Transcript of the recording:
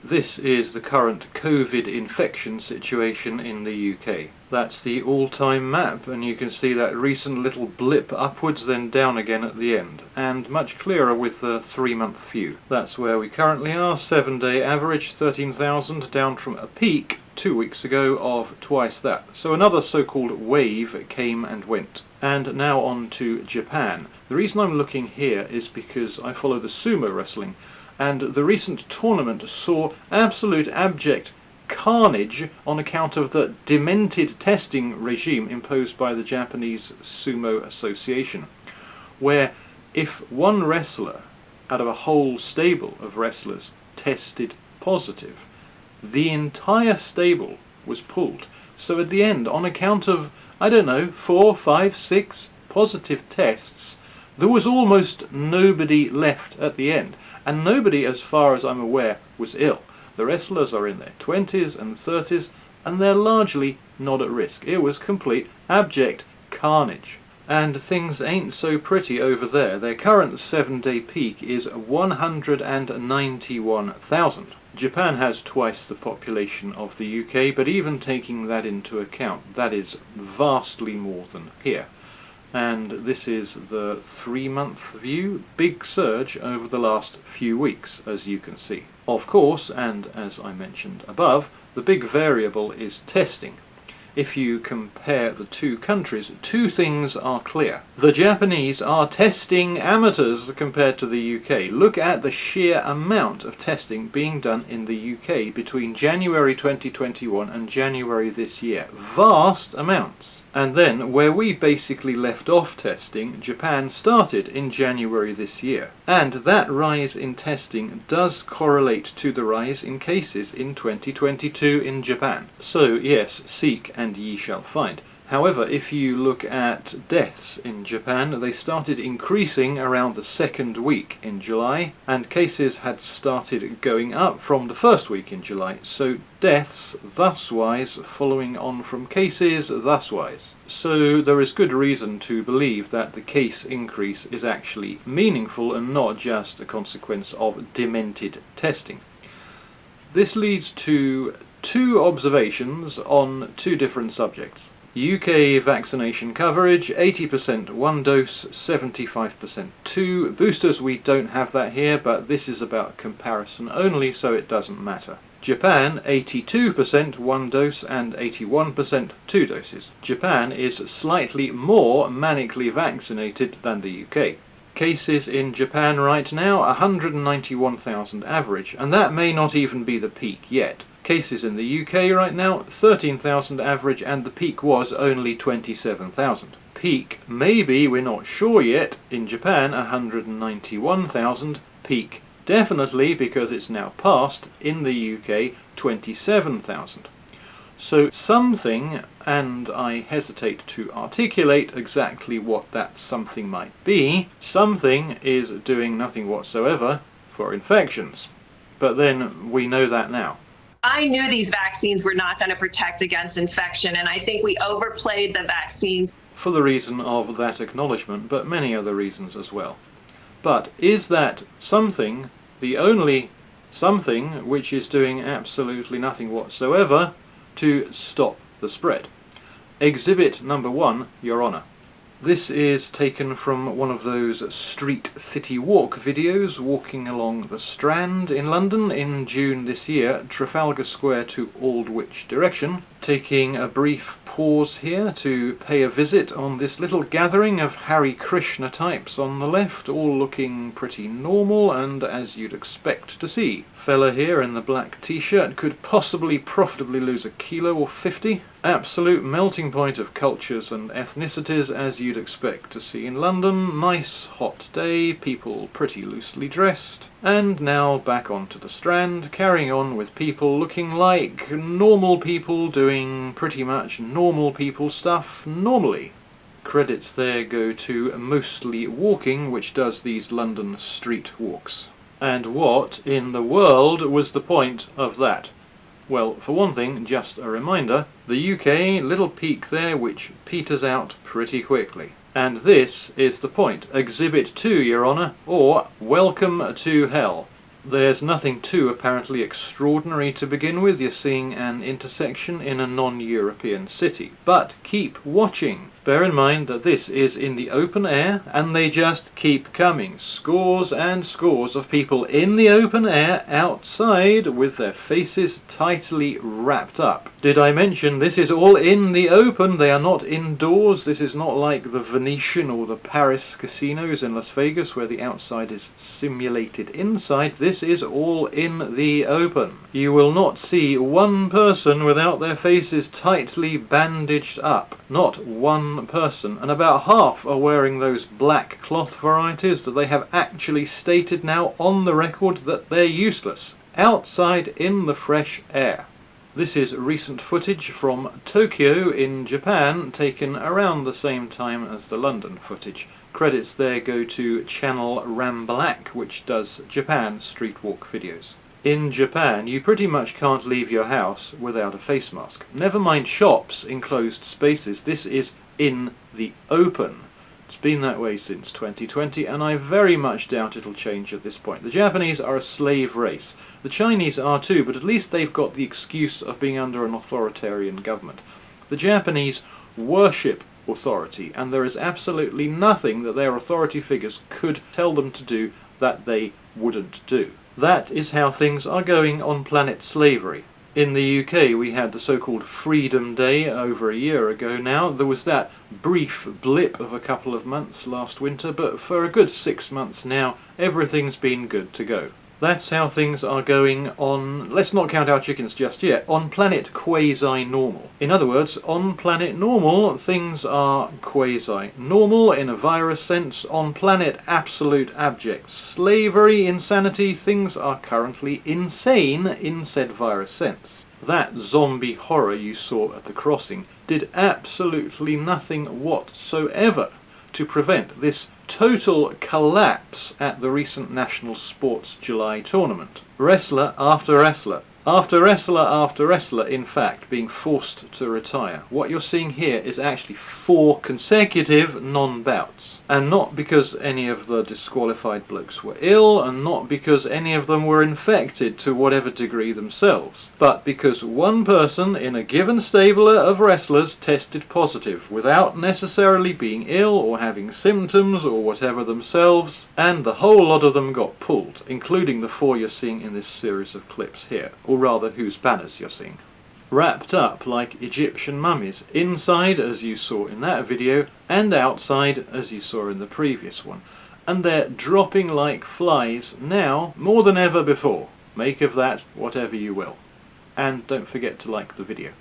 This is the current COVID infection situation in the UK. That's the all-time map, and you can see that recent little blip upwards then down again at the end, and much clearer with the 3-month view. That's where we currently are, 7-day average 13,000, down from a peak 2 weeks ago of twice that. So another so-called wave came and went. And now on to Japan. The reason I'm looking here is because I follow the sumo wrestling, and the recent tournament saw absolute abject carnage on account of the demented testing regime imposed by the Japanese Sumo Association, where if one wrestler out of a whole stable of wrestlers tested positive, the entire stable was pulled. So at the end, on account of, I don't know, 4, 5, 6 positive tests, there was almost nobody left at the end. And nobody, as far as I'm aware, was ill. The wrestlers are in their 20s and 30s, and they're largely not at risk. It was complete, abject carnage. And things ain't so pretty over there. Their current 7-day peak is 191,000. Japan has twice the population of the UK, but even taking that into account, that is vastly more than here. And this is the 3-month view. Big surge over the last few weeks, as you can see. Of course, and as I mentioned above, the big variable is testing. If you compare the two countries, two things are clear. The Japanese are testing amateurs compared to the UK. Look at the sheer amount of testing being done in the UK between January 2021 and January this year. Vast amounts. And then, where we basically left off testing, Japan started in January this year. And that rise in testing does correlate to the rise in cases in 2022 in Japan. So yes, seek and ye shall find. However, if you look at deaths in Japan, they started increasing around the second week in July, and cases had started going up from the first week in July. So deaths thuswise following on from cases thuswise. So there is good reason to believe that the case increase is actually meaningful and not just a consequence of demented testing. This leads to two observations on two different subjects. UK vaccination coverage, 80% 1 dose, 75% 2. Boosters, we don't have that here, but this is about comparison only, so it doesn't matter. Japan, 82% 1 dose and 81% 2 doses. Japan is slightly more manically vaccinated than the UK. Cases in Japan right now, 191,000 average, and that may not even be the peak yet. Cases in the UK right now, 13,000 average, and the peak was only 27,000. Peak, maybe, we're not sure yet. In Japan, 191,000. Peak, definitely, because it's now past. In the UK, 27,000. So something, and I hesitate to articulate exactly what that something might be, something is doing nothing whatsoever for infections. But then we know that now. I knew these vaccines were not going to protect against infection, and I think we overplayed the vaccines. For the reason of that acknowledgement, but many other reasons as well. But is that something the only something which is doing absolutely nothing whatsoever to stop the spread? Exhibit number 1, Your Honour. This is taken from one of those street city walk videos, walking along the Strand in London in June this year, Trafalgar Square to Aldwych direction. Taking a brief pause here to pay a visit on this little gathering of Hare Krishna types on the left, all looking pretty normal and as you'd expect to see. Fella here in the black t-shirt could possibly profitably lose a kilo or 50. Absolute melting point of cultures and ethnicities as you'd expect to see in London. Nice hot day, people pretty loosely dressed. And now back onto the Strand, carrying on with people looking like normal people doing pretty much normal people stuff normally. Credits there go to Mostly Walking, which does these London street walks. And what in the world was the point of that? Well, for one thing, just a reminder, the UK, little peak there which peters out pretty quickly. And this is the point. Exhibit 2, Your Honour, or Welcome to Hell. There's nothing too apparently extraordinary to begin with. You're seeing an intersection in a non-European city. But keep watching. Bear in mind that this is in the open air and they just keep coming. Scores and scores of people in the open air outside with their faces tightly wrapped up. Did I mention this is all in the open? They are not indoors. This is not like the Venetian or the Paris casinos in Las Vegas where the outside is simulated inside. This is all in the open. You will not see one person without their faces tightly bandaged up. Not one person, and about half are wearing those black cloth varieties that they have actually stated now on the record that they're useless. Outside in the fresh air. This is recent footage from Tokyo in Japan, taken around the same time as the London footage. Credits there go to channel Ramblack, which does Japan street walk videos. In Japan, you pretty much can't leave your house without a face mask. Never mind shops, enclosed spaces, this is in the open. It's been that way since 2020, and I very much doubt it'll change at this point. The Japanese are a slave race. The Chinese are too, but at least they've got the excuse of being under an authoritarian government. The Japanese worship authority, and there is absolutely nothing that their authority figures could tell them to do that they wouldn't do. That is how things are going on planet slavery. In the UK we had the so-called Freedom Day over a year ago now. There was that brief blip of a couple of months last winter, but for a good 6 months now everything's been good to go. That's how things are going on, let's not count our chickens just yet, on planet quasi-normal. In other words, on planet normal, things are quasi-normal in a virus sense. On planet absolute abject slavery, insanity, things are currently insane in said virus sense. That zombie horror you saw at the crossing did absolutely nothing whatsoever to prevent this total collapse at the recent National Sports July tournament. Wrestler after wrestler, after wrestler after wrestler, in fact, being forced to retire. What you're seeing here is actually 4 consecutive non-bouts. And not because any of the disqualified blokes were ill, and not because any of them were infected to whatever degree themselves, but because one person in a given stable of wrestlers tested positive without necessarily being ill or having symptoms or whatever themselves, and the whole lot of them got pulled, including the 4 you're seeing in this series of clips here, or rather whose banners you're seeing. Wrapped up like Egyptian mummies, inside as you saw in that video, and outside as you saw in the previous one. And they're dropping like flies now more than ever before. Make of that whatever you will. And don't forget to like the video.